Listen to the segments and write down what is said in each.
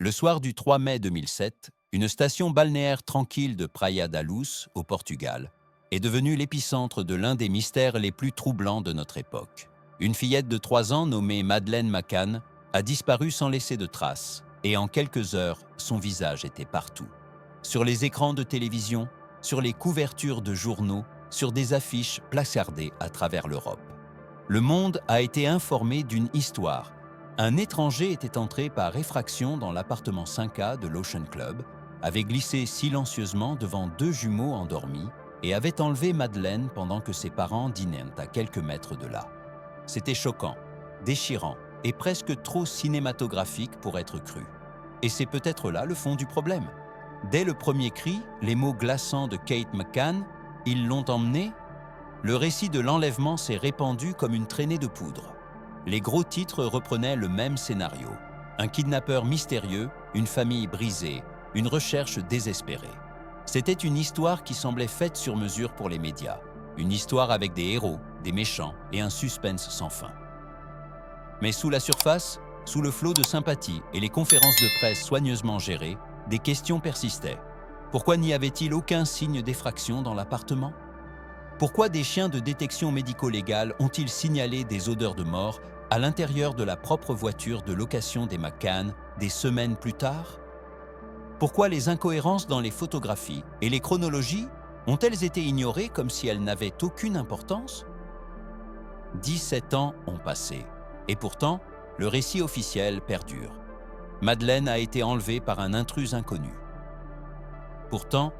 Le soir du 3 mai 2007, une station balnéaire tranquille de Praia da Luz, au Portugal, est devenue l'épicentre de l'un des mystères les plus troublants de notre époque. Une fillette de 3 ans nommée Madeleine McCann a disparu sans laisser de traces, et en quelques heures, son visage était partout. Sur les écrans de télévision, sur les couvertures de journaux, sur des affiches placardées à travers l'Europe. Le monde a été informé d'une histoire. Un étranger était entré par effraction dans l'appartement 5A de l'Ocean Club, avait glissé silencieusement devant 2 jumeaux endormis et avait enlevé Madeleine pendant que ses parents dînaient à quelques mètres de là. C'était choquant, déchirant et presque trop cinématographique pour être cru. Et c'est peut-être là le fond du problème. Dès le premier cri, les mots glaçants de Kate McCann, « Ils l'ont emmené », le récit de l'enlèvement s'est répandu comme une traînée de poudre. Les gros titres reprenaient le même scénario. Un kidnappeur mystérieux, une famille brisée, une recherche désespérée. C'était une histoire qui semblait faite sur mesure pour les médias. Une histoire avec des héros, des méchants et un suspense sans fin. Mais sous la surface, sous le flot de sympathie et les conférences de presse soigneusement gérées, des questions persistaient. Pourquoi n'y avait-il aucun signe d'effraction dans l'appartement ? Pourquoi des chiens de détection médico-légale ont-ils signalé des odeurs de mort à l'intérieur de la propre voiture de location des McCann des semaines plus tard ? Pourquoi les incohérences dans les photographies et les chronologies ont-elles été ignorées comme si elles n'avaient aucune importance ? 17 ans ont passé, et pourtant, le récit officiel perdure. Madeleine a été enlevée par un intrus inconnu. Pourtant,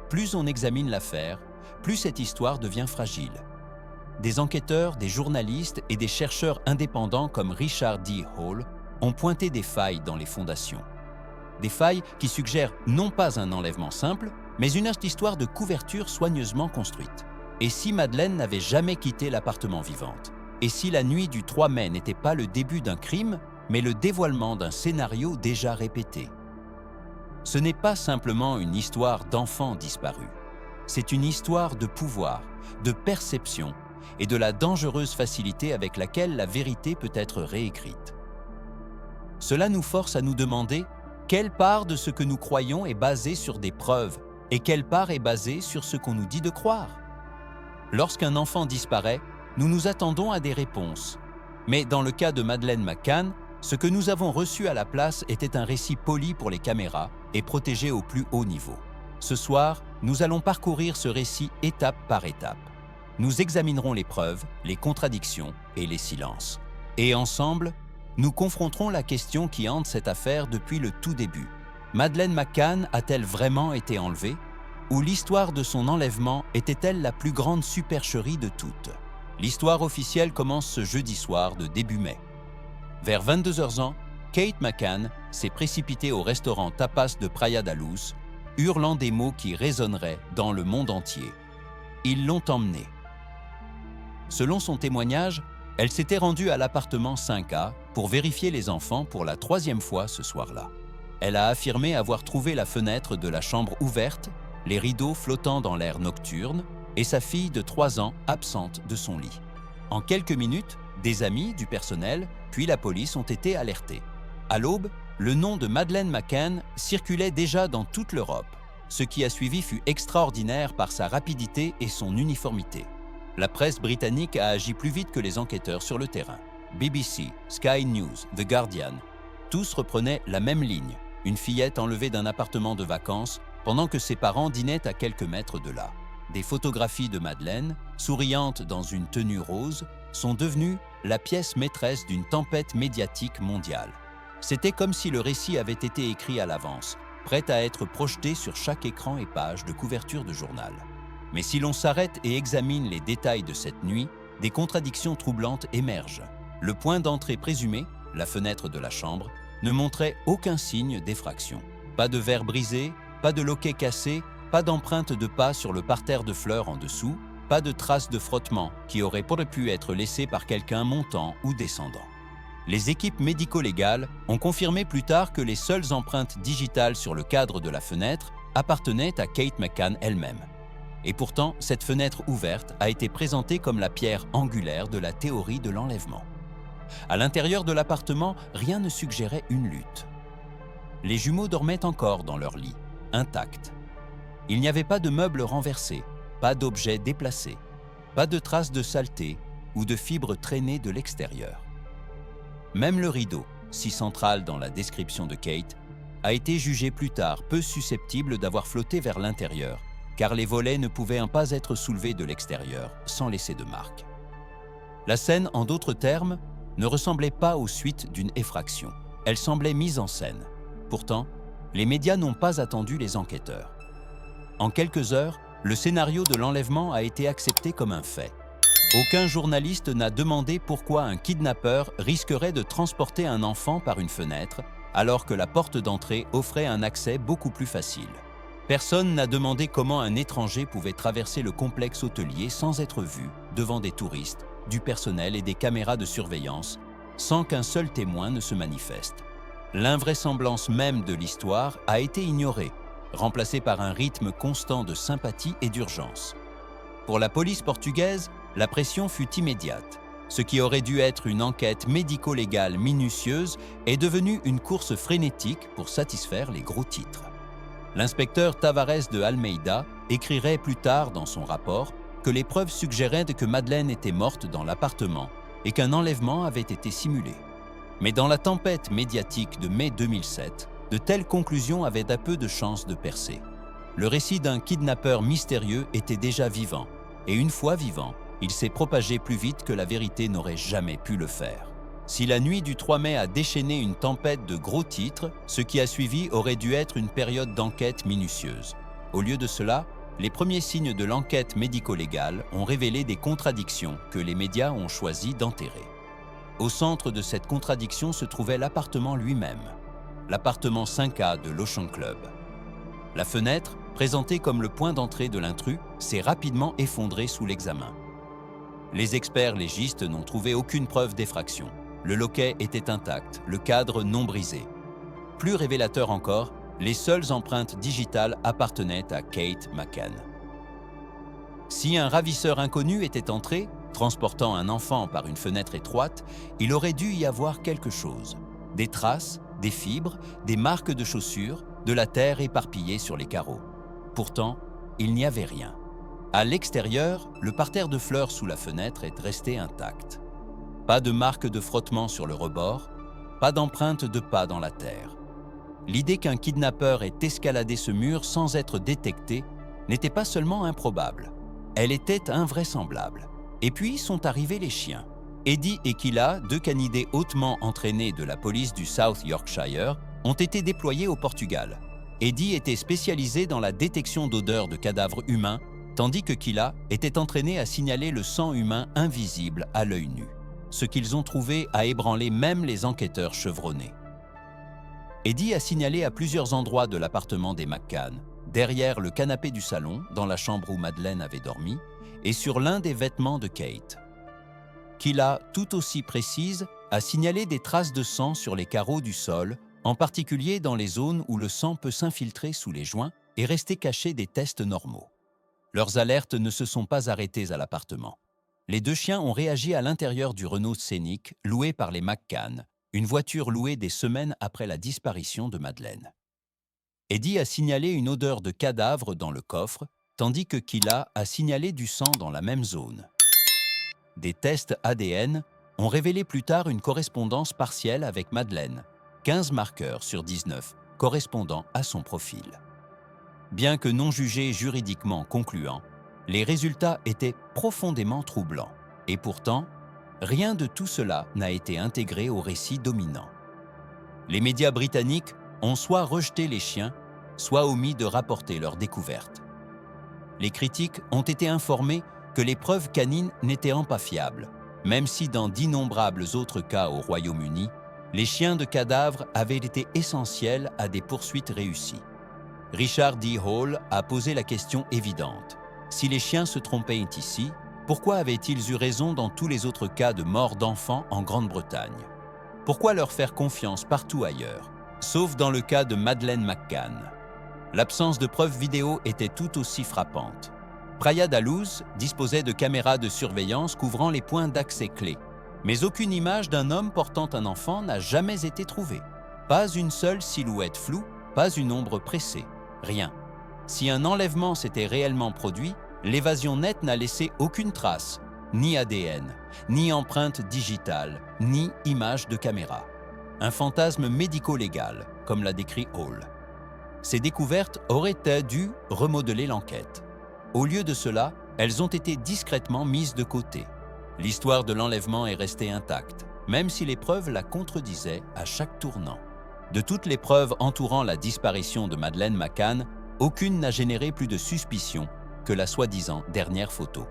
plus on examine l'affaire, plus cette histoire devient fragile. Des enquêteurs, des journalistes et des chercheurs indépendants comme Richard D. Hall ont pointé des failles dans les fondations. Des failles qui suggèrent non pas un enlèvement simple, mais une histoire de couverture soigneusement construite. Et si Madeleine n'avait jamais quitté l'appartement vivante ? Et si la nuit du 3 mai n'était pas le début d'un crime, mais le dévoilement d'un scénario déjà répété ? Ce n'est pas simplement une histoire d'enfants disparus. C'est une histoire de pouvoir, de perception et de la dangereuse facilité avec laquelle la vérité peut être réécrite. Cela nous force à nous demander quelle part de ce que nous croyons est basée sur des preuves et quelle part est basée sur ce qu'on nous dit de croire. Lorsqu'un enfant disparaît, nous nous attendons à des réponses. Mais dans le cas de Madeleine McCann, ce que nous avons reçu à la place était un récit poli pour les caméras et protégé au plus haut niveau. Ce soir, nous allons parcourir ce récit étape par étape. Nous examinerons les preuves, les contradictions et les silences. Et ensemble, nous confronterons la question qui hante cette affaire depuis le tout début. Madeleine McCann a-t-elle vraiment été enlevée ? Ou l'histoire de son enlèvement était-elle la plus grande supercherie de toutes ? L'histoire officielle commence ce jeudi soir de début mai. Vers 22h, Kate McCann s'est précipitée au restaurant Tapas de Praia da Luz, hurlant des mots qui résonneraient dans le monde entier. Ils l'ont emmenée. Selon son témoignage, elle s'était rendue à l'appartement 5A pour vérifier les enfants pour la 3e fois ce soir-là. Elle a affirmé avoir trouvé la fenêtre de la chambre ouverte, les rideaux flottant dans l'air nocturne et sa fille de 3 ans absente de son lit. En quelques minutes, des amis, du personnel, puis la police ont été alertés. À l'aube, le nom de Madeleine McCann circulait déjà dans toute l'Europe. Ce qui a suivi fut extraordinaire par sa rapidité et son uniformité. La presse britannique a agi plus vite que les enquêteurs sur le terrain. BBC, Sky News, The Guardian, tous reprenaient la même ligne. Une fillette enlevée d'un appartement de vacances pendant que ses parents dînaient à quelques mètres de là. Des photographies de Madeleine, souriante dans une tenue rose, sont devenues la pièce maîtresse d'une tempête médiatique mondiale. C'était comme si le récit avait été écrit à l'avance, prêt à être projeté sur chaque écran et page de couverture de journal. Mais si l'on s'arrête et examine les détails de cette nuit, des contradictions troublantes émergent. Le point d'entrée présumé, la fenêtre de la chambre, ne montrait aucun signe d'effraction. Pas de verre brisé, pas de loquet cassé, pas d'empreinte de pas sur le parterre de fleurs en dessous, pas de traces de frottement qui auraient pu être laissées par quelqu'un montant ou descendant. Les équipes médico-légales ont confirmé plus tard que les seules empreintes digitales sur le cadre de la fenêtre appartenaient à Kate McCann elle-même. Et pourtant, cette fenêtre ouverte a été présentée comme la pierre angulaire de la théorie de l'enlèvement. À l'intérieur de l'appartement, rien ne suggérait une lutte. les jumeaux dormaient encore dans leur lit, intacts. Il n'y avait pas de meubles renversés, pas d'objets déplacés, pas de traces de saleté ou de fibres traînées de l'extérieur. Même le rideau, si central dans la description de Kate, a été jugé plus tard peu susceptible d'avoir flotté vers l'intérieur, car les volets ne pouvaient pas être soulevés de l'extérieur sans laisser de marque. La scène, en d'autres termes, ne ressemblait pas aux suites d'une effraction. Elle semblait mise en scène. Pourtant, les médias n'ont pas attendu les enquêteurs. En quelques heures, le scénario de l'enlèvement a été accepté comme un fait. Aucun journaliste n'a demandé pourquoi un kidnappeur risquerait de transporter un enfant par une fenêtre, alors que la porte d'entrée offrait un accès beaucoup plus facile. Personne n'a demandé comment un étranger pouvait traverser le complexe hôtelier sans être vu, devant des touristes, du personnel et des caméras de surveillance, sans qu'un seul témoin ne se manifeste. L'invraisemblance même de l'histoire a été ignorée, remplacée par un rythme constant de sympathie et d'urgence. Pour la police portugaise, la pression fut immédiate. Ce qui aurait dû être une enquête médico-légale minutieuse est devenu une course frénétique pour satisfaire les gros titres. L'inspecteur Tavares de Almeida écrirait plus tard dans son rapport que les preuves suggéraient que Madeleine était morte dans l'appartement et qu'un enlèvement avait été simulé. Mais dans la tempête médiatique de mai 2007, de telles conclusions avaient à peu de chances de percer. Le récit d'un kidnappeur mystérieux était déjà vivant, et une fois vivant, il s'est propagé plus vite que la vérité n'aurait jamais pu le faire. Si la nuit du 3 mai a déchaîné une tempête de gros titres, ce qui a suivi aurait dû être une période d'enquête minutieuse. Au lieu de cela, les premiers signes de l'enquête médico-légale ont révélé des contradictions que les médias ont choisi d'enterrer. Au centre de cette contradiction se trouvait l'appartement lui-même, l'appartement 5A de l'Ocean Club. La fenêtre, présentée comme le point d'entrée de l'intrus, s'est rapidement effondrée sous l'examen. Les experts légistes n'ont trouvé aucune preuve d'effraction. Le loquet était intact, le cadre non brisé. Plus révélateur encore, les seules empreintes digitales appartenaient à Kate McCann. Si un ravisseur inconnu était entré, transportant un enfant par une fenêtre étroite, il aurait dû y avoir quelque chose. Des traces, des fibres, des marques de chaussures, de la terre éparpillée sur les carreaux. Pourtant, il n'y avait rien. À l'extérieur, le parterre de fleurs sous la fenêtre est resté intact. Pas de marque de frottement sur le rebord, pas d'empreinte de pas dans la terre. L'idée qu'un kidnappeur ait escaladé ce mur sans être détecté n'était pas seulement improbable, elle était invraisemblable. Et puis sont arrivés les chiens. Eddie et Kila, deux canidés hautement entraînés de la police du South Yorkshire, ont été déployés au Portugal. Eddie était spécialisé dans la détection d'odeurs de cadavres humains, tandis que Kila était entraîné à signaler le sang humain invisible à l'œil nu. Ce qu'ils ont trouvé a ébranlé même les enquêteurs chevronnés. Eddie a signalé à plusieurs endroits de l'appartement des McCann, derrière le canapé du salon, dans la chambre où Madeleine avait dormi, et sur l'un des vêtements de Kate. Kila, tout aussi précise, a signalé des traces de sang sur les carreaux du sol, en particulier dans les zones où le sang peut s'infiltrer sous les joints et rester caché des tests normaux. Leurs alertes ne se sont pas arrêtées à l'appartement. Les deux chiens ont réagi à l'intérieur du Renault Scénic loué par les McCann, une voiture louée des semaines après la disparition de Madeleine. Eddie a signalé une odeur de cadavre dans le coffre, tandis que Kila a signalé du sang dans la même zone. Des tests ADN ont révélé plus tard une correspondance partielle avec Madeleine, 15 marqueurs sur 19 correspondant à son profil. Bien que non jugés juridiquement concluants, les résultats étaient profondément troublants. Et pourtant, rien de tout cela n'a été intégré au récit dominant. Les médias britanniques ont soit rejeté les chiens, soit omis de rapporter leurs découvertes. Les critiques ont été informés que les preuves canines n'étaient pas fiables, même si dans d'innombrables autres cas au Royaume-Uni, les chiens de cadavres avaient été essentiels à des poursuites réussies. Richard D. Hall a posé la question évidente. Si les chiens se trompaient ici, pourquoi avaient-ils eu raison dans tous les autres cas de mort d'enfants en Grande-Bretagne? Pourquoi leur faire confiance partout ailleurs, sauf dans le cas de Madeleine McCann? L'absence de preuves vidéo était tout aussi frappante. Praia da Luz disposait de caméras de surveillance couvrant les points d'accès clés, mais aucune image d'un homme portant un enfant n'a jamais été trouvée. Pas une seule silhouette floue, pas une ombre pressée, rien. Si un enlèvement s'était réellement produit, l'évasion nette n'a laissé aucune trace, ni ADN, ni empreinte digitale, ni image de caméra. Un fantasme médico-légal, comme l'a décrit Hall. Ces découvertes auraient dû remodeler l'enquête. Au lieu de cela, elles ont été discrètement mises de côté. L'histoire de l'enlèvement est restée intacte, même si les preuves la contredisaient à chaque tournant. De toutes les preuves entourant la disparition de Madeleine McCann, aucune n'a généré plus de suspicion que la soi-disant dernière photo.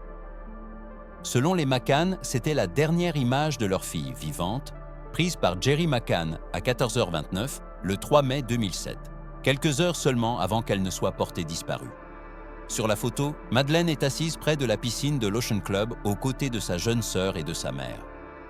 Selon les McCann, c'était la dernière image de leur fille vivante, prise par Jerry McCann à 14h29 le 3 mai 2007, quelques heures seulement avant qu'elle ne soit portée disparue. Sur la photo, Madeleine est assise près de la piscine de l'Ocean Club aux côtés de sa jeune sœur et de sa mère.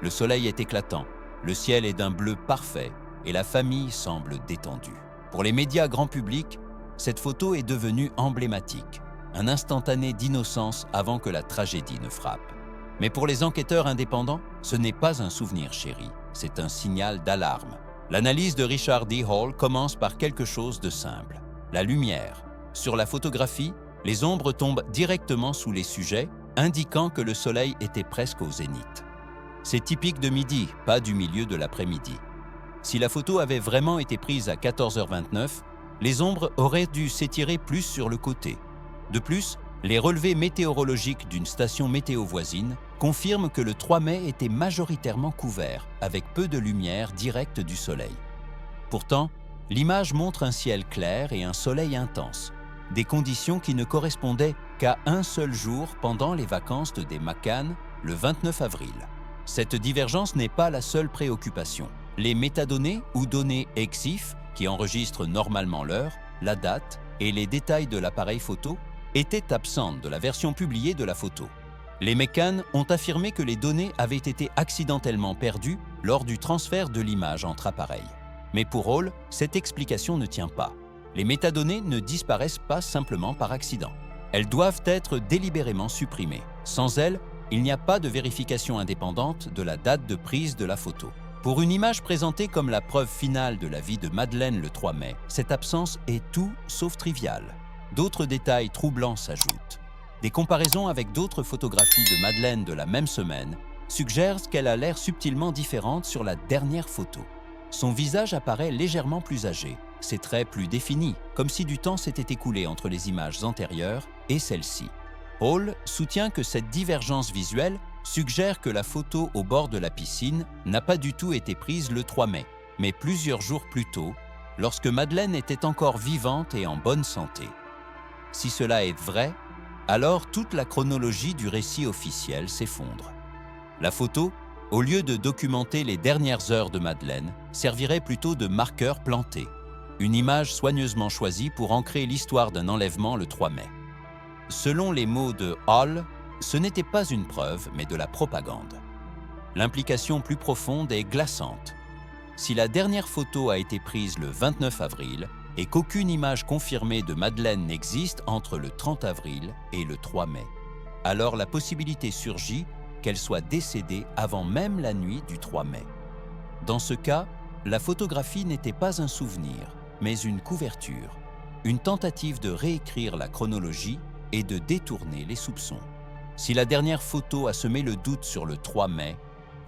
Le soleil est éclatant, le ciel est d'un bleu parfait et la famille semble détendue. Pour les médias grand public, cette photo est devenue emblématique, un instantané d'innocence avant que la tragédie ne frappe. Mais pour les enquêteurs indépendants, ce n'est pas un souvenir chéri, c'est un signal d'alarme. L'analyse de Richard D. Hall commence par quelque chose de simple, la lumière. Sur la photographie, les ombres tombent directement sous les sujets, indiquant que le soleil était presque au zénith. C'est typique de midi, pas du milieu de l'après-midi. Si la photo avait vraiment été prise à 14h29, les ombres auraient dû s'étirer plus sur le côté. De plus, les relevés météorologiques d'une station météo voisine confirment que le 3 mai était majoritairement couvert, avec peu de lumière directe du soleil. Pourtant, l'image montre un ciel clair et un soleil intense, des conditions qui ne correspondaient qu'à un seul jour pendant les vacances des McCann, le 29 avril. Cette divergence n'est pas la seule préoccupation. Les métadonnées ou données EXIF, qui enregistrent normalement l'heure, la date et les détails de l'appareil photo, étaient absentes de la version publiée de la photo. Les McCann ont affirmé que les données avaient été accidentellement perdues lors du transfert de l'image entre appareils. Mais pour Hall, cette explication ne tient pas. Les métadonnées ne disparaissent pas simplement par accident. Elles doivent être délibérément supprimées. Sans elles, il n'y a pas de vérification indépendante de la date de prise de la photo. Pour une image présentée comme la preuve finale de la vie de Madeleine le 3 mai, cette absence est tout sauf triviale. D'autres détails troublants s'ajoutent. Des comparaisons avec d'autres photographies de Madeleine de la même semaine suggèrent qu'elle a l'air subtilement différente sur la dernière photo. Son visage apparaît légèrement plus âgé, ses traits plus définis, comme si du temps s'était écoulé entre les images antérieures et celle-ci. Hall soutient que cette divergence visuelle suggère que la photo au bord de la piscine n'a pas du tout été prise le 3 mai, mais plusieurs jours plus tôt, lorsque Madeleine était encore vivante et en bonne santé. Si cela est vrai, alors toute la chronologie du récit officiel s'effondre. La photo, au lieu de documenter les dernières heures de Madeleine, servirait plutôt de marqueur planté, une image soigneusement choisie pour ancrer l'histoire d'un enlèvement le 3 mai. Selon les mots de Hall, ce n'était pas une preuve, mais de la propagande. L'implication plus profonde est glaçante. Si la dernière photo a été prise le 29 avril et qu'aucune image confirmée de Madeleine n'existe entre le 30 avril et le 3 mai, alors la possibilité surgit qu'elle soit décédée avant même la nuit du 3 mai. Dans ce cas, la photographie n'était pas un souvenir, mais une couverture, une tentative de réécrire la chronologie et de détourner les soupçons. Si la dernière photo a semé le doute sur le 3 mai,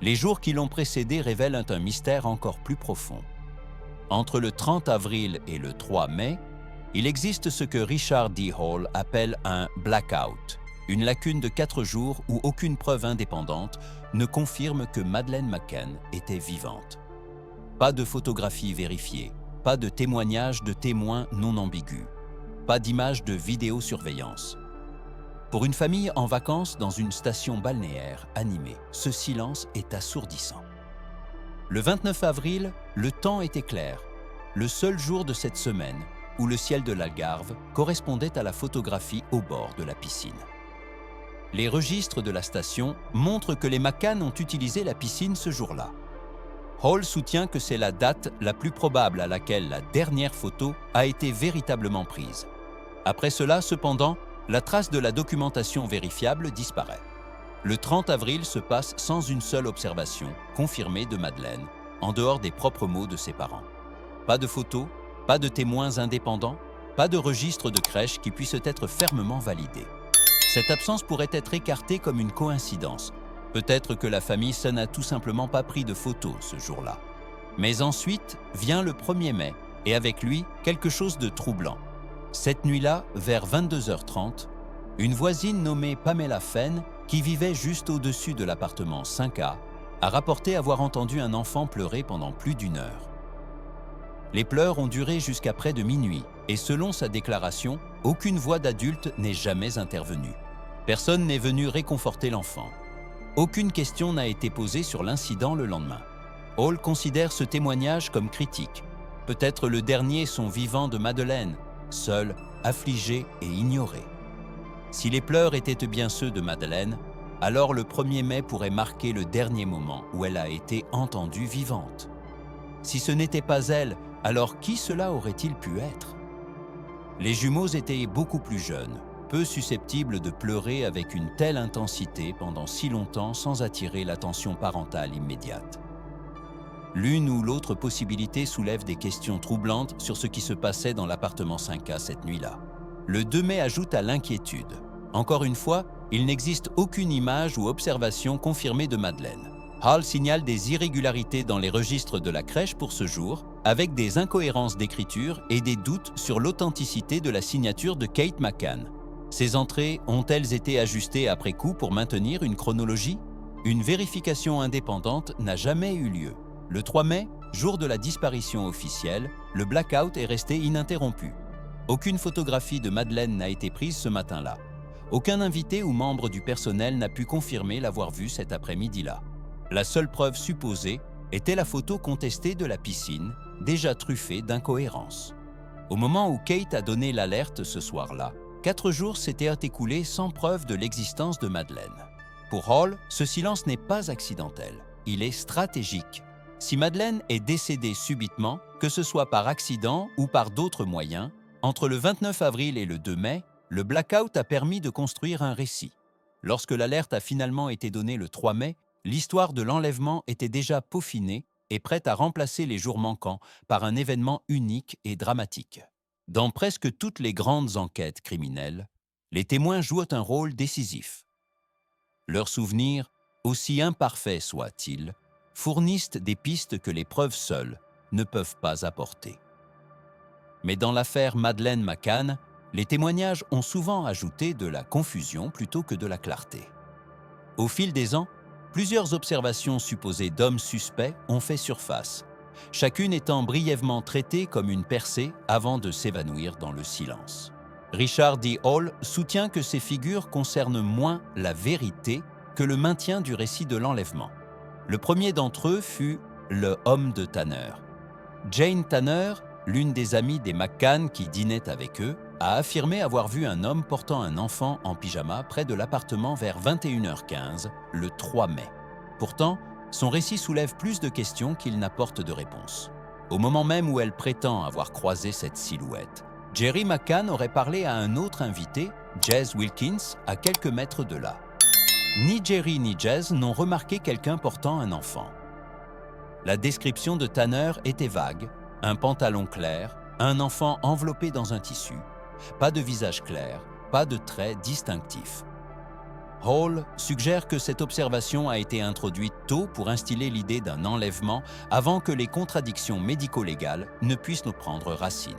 les jours qui l'ont précédé révèlent un mystère encore plus profond. Entre le 30 avril et le 3 mai, il existe ce que Richard D. Hall appelle un « blackout », une lacune de 4 jours où aucune preuve indépendante ne confirme que Madeleine McCann était vivante. Pas de photographie vérifiée, pas de témoignages de témoins non ambigus, pas d'images de vidéosurveillance. Pour une famille en vacances dans une station balnéaire animée, ce silence est assourdissant. Le 29 avril, le temps était clair, le seul jour de cette semaine où le ciel de l'Algarve correspondait à la photographie au bord de la piscine. Les registres de la station montrent que les McCann ont utilisé la piscine ce jour-là. Hall soutient que c'est la date la plus probable à laquelle la dernière photo a été véritablement prise. Après cela, cependant, la trace de la documentation vérifiable disparaît. Le 30 avril se passe sans une seule observation confirmée de Madeleine, en dehors des propres mots de ses parents. Pas de photos, pas de témoins indépendants, pas de registre de crèche qui puisse être fermement validé. Cette absence pourrait être écartée comme une coïncidence. Peut-être que la famille n'a tout simplement pas pris de photos ce jour-là. Mais ensuite vient le 1er mai, et avec lui, quelque chose de troublant. Cette nuit-là, vers 22h30, une voisine nommée Pamela Fenn, qui vivait juste au-dessus de l'appartement 5A, a rapporté avoir entendu un enfant pleurer pendant plus d'1 heure. Les pleurs ont duré jusqu'à près de minuit, et selon sa déclaration, aucune voix d'adulte n'est jamais intervenue. Personne n'est venu réconforter l'enfant. Aucune question n'a été posée sur l'incident le lendemain. Hall considère ce témoignage comme critique, peut-être le dernier son vivant de Madeleine, seule, affligée et ignorée. Si les pleurs étaient bien ceux de Madeleine, alors le 1er mai pourrait marquer le dernier moment où elle a été entendue vivante. Si ce n'était pas elle, alors qui cela aurait-il pu être? Les jumeaux étaient beaucoup plus jeunes, peu susceptibles de pleurer avec une telle intensité pendant si longtemps sans attirer l'attention parentale immédiate. L'une ou l'autre possibilité soulève des questions troublantes sur ce qui se passait dans l'appartement 5A cette nuit-là. Le 2 mai ajoute à l'inquiétude. Encore une fois, il n'existe aucune image ou observation confirmée de Madeleine. Hall signale des irrégularités dans les registres de la crèche pour ce jour, avec des incohérences d'écriture et des doutes sur l'authenticité de la signature de Kate McCann. Ces entrées ont-elles été ajustées après coup pour maintenir une chronologie? Une vérification indépendante n'a jamais eu lieu. Le 3 mai, jour de la disparition officielle, le blackout est resté ininterrompu. Aucune photographie de Madeleine n'a été prise ce matin-là. Aucun invité ou membre du personnel n'a pu confirmer l'avoir vue cet après-midi-là. La seule preuve supposée était la photo contestée de la piscine, déjà truffée d'incohérences. Au moment où Kate a donné l'alerte ce soir-là, 4 jours s'étaient écoulés sans preuve de l'existence de Madeleine. Pour Hall, ce silence n'est pas accidentel, il est stratégique. Si Madeleine est décédée subitement, que ce soit par accident ou par d'autres moyens, entre le 29 avril et le 2 mai, le blackout a permis de construire un récit. Lorsque l'alerte a finalement été donnée le 3 mai, l'histoire de l'enlèvement était déjà peaufinée et prête à remplacer les jours manquants par un événement unique et dramatique. Dans presque toutes les grandes enquêtes criminelles, les témoins jouent un rôle décisif. Leurs souvenirs, aussi imparfaits soient-ils, fournissent des pistes que les preuves seules ne peuvent pas apporter. Mais dans l'affaire Madeleine McCann, les témoignages ont souvent ajouté de la confusion plutôt que de la clarté. Au fil des ans, plusieurs observations supposées d'hommes suspects ont fait surface, chacune étant brièvement traitée comme une percée avant de s'évanouir dans le silence. Richard D. Hall soutient que ces figures concernent moins la vérité que le maintien du récit de l'enlèvement. Le premier d'entre eux fut le homme de Tanner. Jane Tanner, l'une des amies des McCann qui dînait avec eux, a affirmé avoir vu un homme portant un enfant en pyjama près de l'appartement vers 21h15, le 3 mai. Pourtant, son récit soulève plus de questions qu'il n'apporte de réponses. Au moment même où elle prétend avoir croisé cette silhouette, Jerry McCann aurait parlé à un autre invité, Jez Wilkins, à quelques mètres de là. Ni Jerry ni Jez n'ont remarqué quelqu'un portant un enfant. La description de Tanner était vague, un pantalon clair, un enfant enveloppé dans un tissu, pas de visage clair, pas de traits distinctifs. Hall suggère que cette observation a été introduite tôt pour instiller l'idée d'un enlèvement avant que les contradictions médico-légales ne puissent nous prendre racine.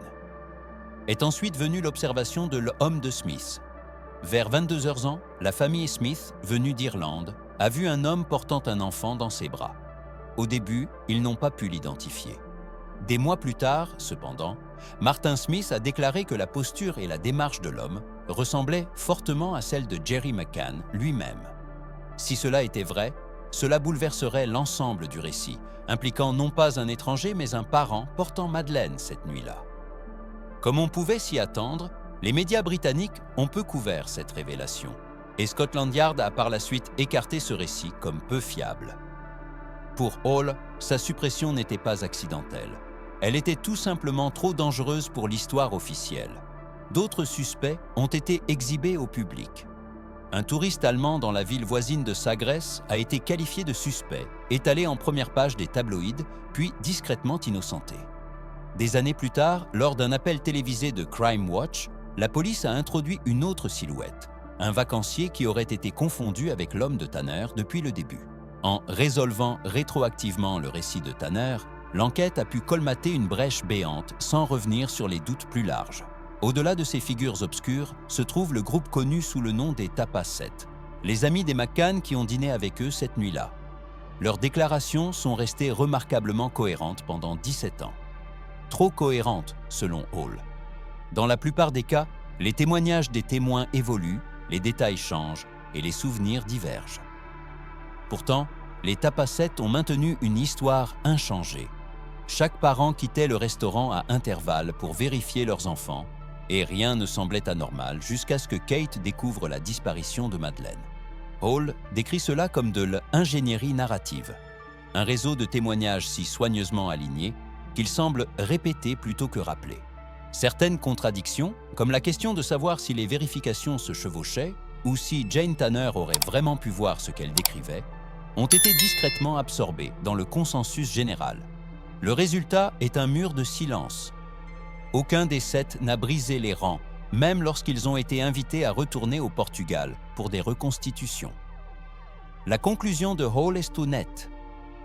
Est ensuite venue l'observation de l'homme de Smith. Vers 22h ans, la famille Smith, venue d'Irlande, a vu un homme portant un enfant dans ses bras. Au début, ils n'ont pas pu l'identifier. Des mois plus tard, cependant, Martin Smith a déclaré que la posture et la démarche de l'homme ressemblaient fortement à celle de Jerry McCann lui-même. Si cela était vrai, cela bouleverserait l'ensemble du récit, impliquant non pas un étranger mais un parent portant Madeleine cette nuit-là. Comme on pouvait s'y attendre, les médias britanniques ont peu couvert cette révélation, et Scotland Yard a par la suite écarté ce récit comme peu fiable. Pour Hall, sa suppression n'était pas accidentelle. Elle était tout simplement trop dangereuse pour l'histoire officielle. D'autres suspects ont été exhibés au public. Un touriste allemand dans la ville voisine de Sagres a été qualifié de suspect, étalé en première page des tabloïds, puis discrètement innocenté. Des années plus tard, lors d'un appel télévisé de Crime Watch, la police a introduit une autre silhouette, un vacancier qui aurait été confondu avec l'homme de Tanner depuis le début. En résolvant rétroactivement le récit de Tanner, l'enquête a pu colmater une brèche béante sans revenir sur les doutes plus larges. Au-delà de ces figures obscures se trouve le groupe connu sous le nom des Tapas 7, les amis des McCann qui ont dîné avec eux cette nuit-là. Leurs déclarations sont restées remarquablement cohérentes pendant 17 ans. Trop cohérentes, selon Hall. Dans la plupart des cas, les témoignages des témoins évoluent, les détails changent et les souvenirs divergent. Pourtant, les Tapas 7 ont maintenu une histoire inchangée. Chaque parent quittait le restaurant à intervalles pour vérifier leurs enfants, et rien ne semblait anormal jusqu'à ce que Kate découvre la disparition de Madeleine. Hall décrit cela comme de l'ingénierie narrative, un réseau de témoignages si soigneusement alignés qu'il semble répéter plutôt que rappeler. Certaines contradictions, comme la question de savoir si les vérifications se chevauchaient ou si Jane Tanner aurait vraiment pu voir ce qu'elle décrivait, ont été discrètement absorbées dans le consensus général. Le résultat est un mur de silence. Aucun des 7 n'a brisé les rangs, même lorsqu'ils ont été invités à retourner au Portugal pour des reconstitutions. La conclusion de Hall est honnête.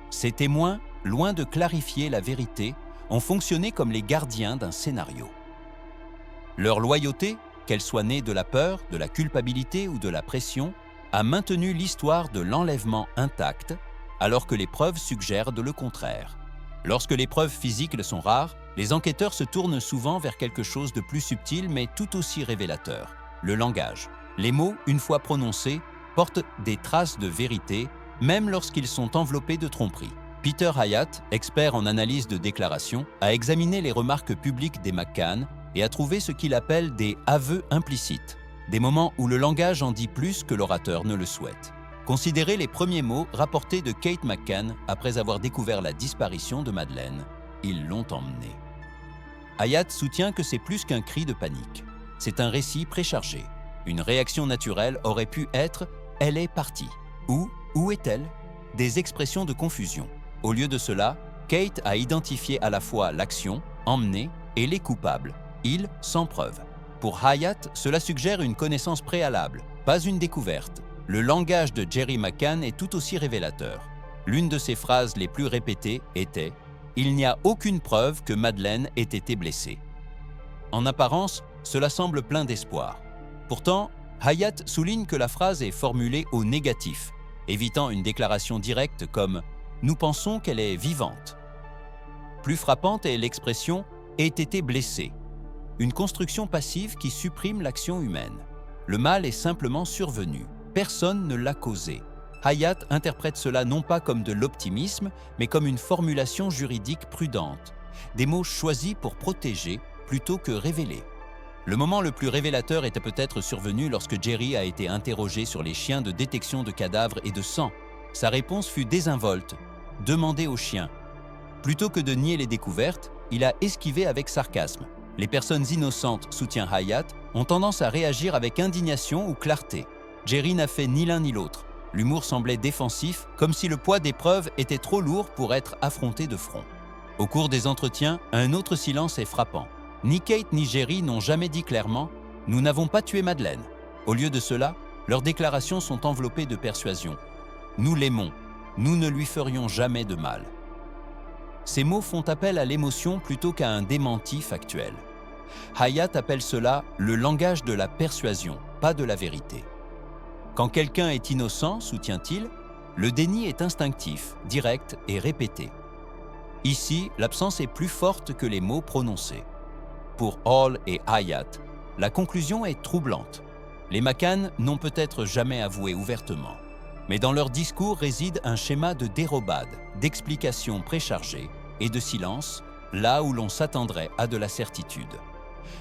Ces témoins, loin de clarifier la vérité, ont fonctionné comme les gardiens d'un scénario. Leur loyauté, qu'elle soit née de la peur, de la culpabilité ou de la pression, a maintenu l'histoire de l'enlèvement intacte, alors que les preuves suggèrent de le contraire. Lorsque les preuves physiques sont rares, les enquêteurs se tournent souvent vers quelque chose de plus subtil mais tout aussi révélateur, le langage. Les mots, une fois prononcés, portent des traces de vérité, même lorsqu'ils sont enveloppés de tromperie. Peter Hyatt, expert en analyse de déclaration, a examiné les remarques publiques des McCann et a trouvé ce qu'il appelle des aveux implicites, des moments où le langage en dit plus que l'orateur ne le souhaite. Considérez les premiers mots rapportés de Kate McCann après avoir découvert la disparition de Madeleine. Ils l'ont emmenée. Hyatt soutient que c'est plus qu'un cri de panique. C'est un récit préchargé. Une réaction naturelle aurait pu être « elle est partie » ou « où est-elle ?» Des expressions de confusion. Au lieu de cela, Kate a identifié à la fois l'action, emmenée, et les coupables, ils sans preuve. Pour Hyatt, cela suggère une connaissance préalable, pas une découverte. Le langage de Jerry McCann est tout aussi révélateur. L'une de ses phrases les plus répétées était « Il n'y a aucune preuve que Madeleine ait été blessée ». En apparence, cela semble plein d'espoir. Pourtant, Hyatt souligne que la phrase est formulée au négatif, évitant une déclaration directe comme « Nous pensons qu'elle est vivante ». Plus frappante est l'expression « ait été blessée », une construction passive qui supprime l'action humaine. Le mal est simplement survenu. Personne ne l'a causé. Hyatt interprète cela non pas comme de l'optimisme, mais comme une formulation juridique prudente, des mots choisis pour protéger plutôt que révéler. Le moment le plus révélateur était peut-être survenu lorsque Jerry a été interrogé sur les chiens de détection de cadavres et de sang. Sa réponse fut désinvolte, « Demandez aux chiens ». Plutôt que de nier les découvertes, il a esquivé avec sarcasme. Les personnes innocentes, soutient Hyatt, ont tendance à réagir avec indignation ou clarté. Jerry n'a fait ni l'un ni l'autre. L'humour semblait défensif, comme si le poids des preuves était trop lourd pour être affronté de front. Au cours des entretiens, un autre silence est frappant. Ni Kate ni Jerry n'ont jamais dit clairement « Nous n'avons pas tué Madeleine ». Au lieu de cela, leurs déclarations sont enveloppées de persuasion. « Nous l'aimons, nous ne lui ferions jamais de mal ». Ces mots font appel à l'émotion plutôt qu'à un démenti factuel. Hyatt appelle cela le langage de la persuasion, pas de la vérité. Quand quelqu'un est innocent, soutient-il, le déni est instinctif, direct et répété. Ici, l'absence est plus forte que les mots prononcés. Pour Hall et Hyatt, la conclusion est troublante. Les McCann n'ont peut-être jamais avoué ouvertement, mais dans leur discours réside un schéma de dérobade, d'explications préchargées et de silence, là où l'on s'attendrait à de la certitude.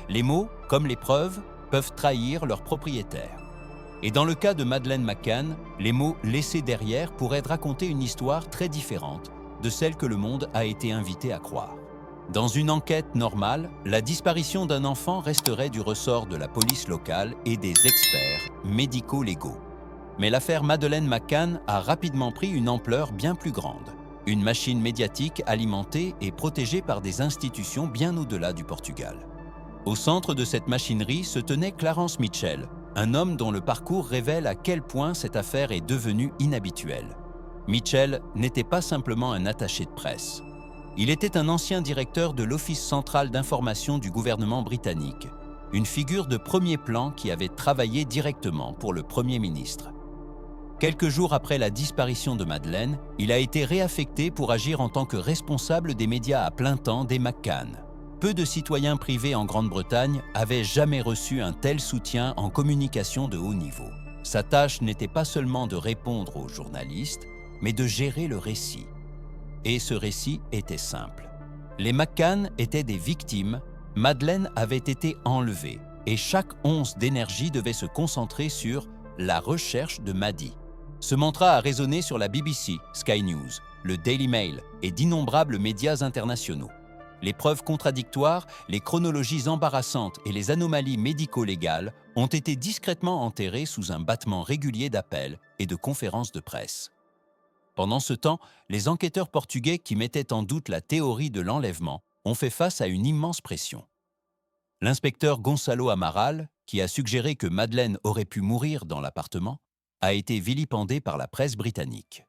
Les mots, comme les preuves, peuvent trahir leur propriétaire. Et dans le cas de Madeleine McCann, les mots laissés derrière pourraient raconter une histoire très différente de celle que le monde a été invité à croire. Dans une enquête normale, la disparition d'un enfant resterait du ressort de la police locale et des experts médico-légaux. Mais l'affaire Madeleine McCann a rapidement pris une ampleur bien plus grande. une machine médiatique alimentée et protégée par des institutions bien au-delà du Portugal. Au centre de cette machinerie se tenait Clarence Mitchell, un homme dont le parcours révèle à quel point cette affaire est devenue inhabituelle. Mitchell n'était pas simplement un attaché de presse. Il était un ancien directeur de l'Office central d'information du gouvernement britannique, une figure de premier plan qui avait travaillé directement pour le Premier ministre. Quelques jours après la disparition de Madeleine, il a été réaffecté pour agir en tant que responsable des médias à plein temps des McCann. Peu de citoyens privés en Grande-Bretagne avaient jamais reçu un tel soutien en communication de haut niveau. Sa tâche n'était pas seulement de répondre aux journalistes, mais de gérer le récit. Et ce récit était simple. Les McCann étaient des victimes, Madeleine avait été enlevée, et chaque once d'énergie devait se concentrer sur la recherche de Maddie. Ce mantra a résonné sur la BBC, Sky News, le Daily Mail et d'innombrables médias internationaux. Les preuves contradictoires, les chronologies embarrassantes et les anomalies médico-légales ont été discrètement enterrées sous un battement régulier d'appels et de conférences de presse. Pendant ce temps, les enquêteurs portugais qui mettaient en doute la théorie de l'enlèvement ont fait face à une immense pression. L'inspecteur Gonçalo Amaral, qui a suggéré que Madeleine aurait pu mourir dans l'appartement, a été vilipendé par la presse britannique.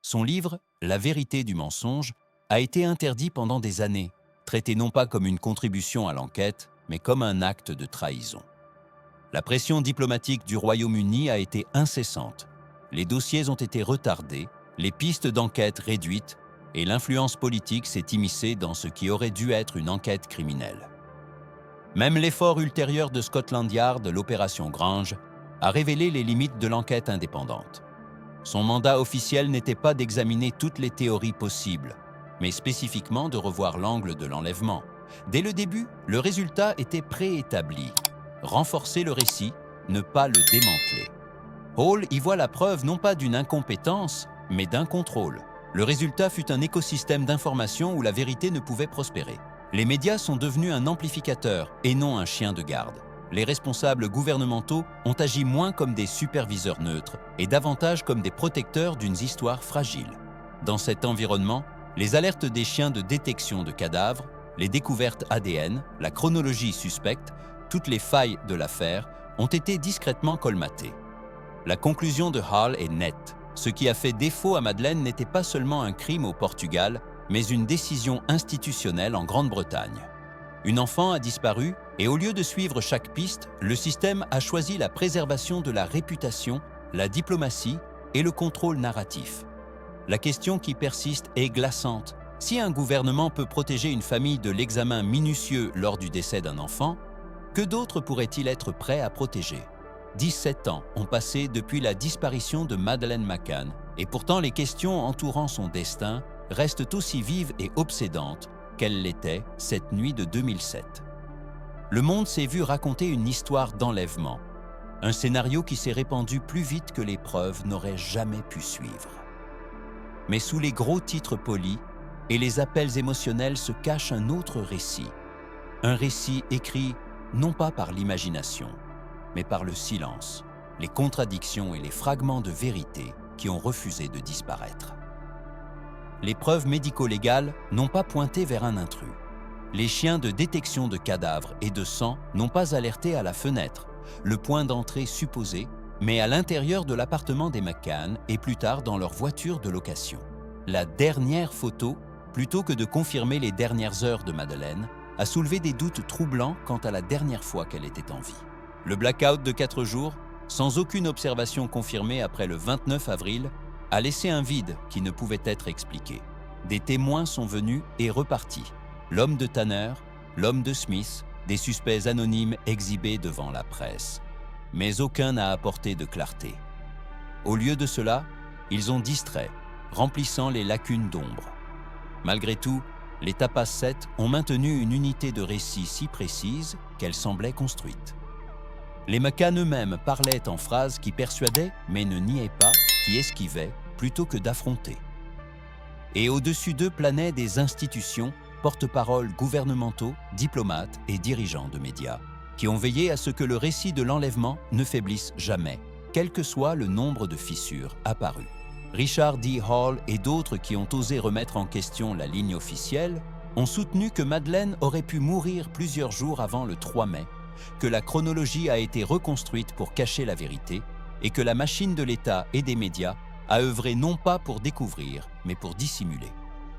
Son livre, La vérité du mensonge, a été interdit pendant des années, traité non pas comme une contribution à l'enquête, mais comme un acte de trahison. La pression diplomatique du Royaume-Uni a été incessante. Les dossiers ont été retardés, les pistes d'enquête réduites, et l'influence politique s'est immiscée dans ce qui aurait dû être une enquête criminelle. Même l'effort ultérieur de Scotland Yard, l'opération Grange, a révélé les limites de l'enquête indépendante. Son mandat officiel n'était pas d'examiner toutes les théories possibles, mais spécifiquement de revoir l'angle de l'enlèvement. Dès le début, le résultat était préétabli. Renforcer le récit, ne pas le démanteler. Hall y voit la preuve non pas d'une incompétence, mais d'un contrôle. Le résultat fut un écosystème d'information où la vérité ne pouvait prospérer. Les médias sont devenus un amplificateur et non un chien de garde. Les responsables gouvernementaux ont agi moins comme des superviseurs neutres et davantage comme des protecteurs d'une histoire fragile. Dans cet environnement, les alertes des chiens de détection de cadavres, les découvertes ADN, la chronologie suspecte, toutes les failles de l'affaire ont été discrètement colmatées. La conclusion de Hall est nette. Ce qui a fait défaut à Madeleine n'était pas seulement un crime au Portugal, mais une décision institutionnelle en Grande-Bretagne. Une enfant a disparu et au lieu de suivre chaque piste, le système a choisi la préservation de la réputation, la diplomatie et le contrôle narratif. La question qui persiste est glaçante. Si un gouvernement peut protéger une famille de l'examen minutieux lors du décès d'un enfant, que d'autres pourraient-ils être prêts à protéger ? 17 ans ont passé depuis la disparition de Madeleine McCann et pourtant les questions entourant son destin restent aussi vives et obsédantes qu'elles l'étaient cette nuit de 2007. Le monde s'est vu raconter une histoire d'enlèvement, un scénario qui s'est répandu plus vite que les preuves n'auraient jamais pu suivre. Mais sous les gros titres polis et les appels émotionnels se cache un autre récit. Un récit écrit non pas par l'imagination, mais par le silence, les contradictions et les fragments de vérité qui ont refusé de disparaître. Les preuves médico-légales n'ont pas pointé vers un intrus. Les chiens de détection de cadavres et de sang n'ont pas alerté à la fenêtre, le point d'entrée supposé, mais à l'intérieur de l'appartement des McCann et plus tard dans leur voiture de location. La dernière photo, plutôt que de confirmer les dernières heures de Madeleine, a soulevé des doutes troublants quant à la dernière fois qu'elle était en vie. Le blackout de 4 jours, sans aucune observation confirmée après le 29 avril, a laissé un vide qui ne pouvait être expliqué. Des témoins sont venus et repartis. L'homme de Tanner, l'homme de Smith, des suspects anonymes exhibés devant la presse. Mais aucun n'a apporté de clarté. Au lieu de cela, ils ont distrait, remplissant les lacunes d'ombre. Malgré tout, les Tapas 7 ont maintenu une unité de récit si précise qu'elle semblait construite. Les McCann eux-mêmes parlaient en phrases qui persuadaient, mais ne niaient pas, qui esquivaient, plutôt que d'affronter. Et au-dessus d'eux planaient des institutions, porte-parole gouvernementaux, diplomates et dirigeants de médias, qui ont veillé à ce que le récit de l'enlèvement ne faiblisse jamais, quel que soit le nombre de fissures apparues. Richard D. Hall et d'autres qui ont osé remettre en question la ligne officielle ont soutenu que Madeleine aurait pu mourir plusieurs jours avant le 3 mai, que la chronologie a été reconstruite pour cacher la vérité et que la machine de l'État et des médias a œuvré non pas pour découvrir, mais pour dissimuler.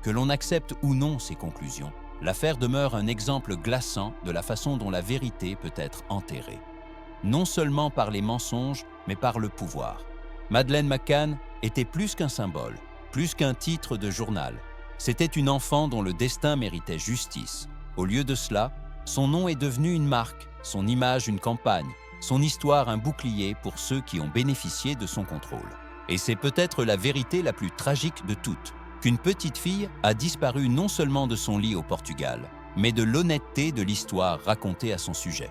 Que l'on accepte ou non ces conclusions, l'affaire demeure un exemple glaçant de la façon dont la vérité peut être enterrée. Non seulement par les mensonges, mais par le pouvoir. Madeleine McCann était plus qu'un symbole, plus qu'un titre de journal. C'était une enfant dont le destin méritait justice. Au lieu de cela, son nom est devenu une marque, son image une campagne, son histoire un bouclier pour ceux qui ont bénéficié de son contrôle. Et c'est peut-être la vérité la plus tragique de toutes, qu'une petite fille a disparu non seulement de son lit au Portugal, mais de l'honnêteté de l'histoire racontée à son sujet.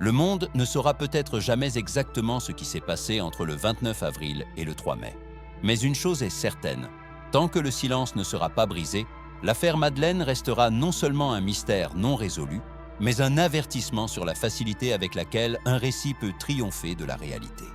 Le monde ne saura peut-être jamais exactement ce qui s'est passé entre le 29 avril et le 3 mai. Mais une chose est certaine, tant que le silence ne sera pas brisé, l'affaire Madeleine restera non seulement un mystère non résolu, mais un avertissement sur la facilité avec laquelle un récit peut triompher de la réalité.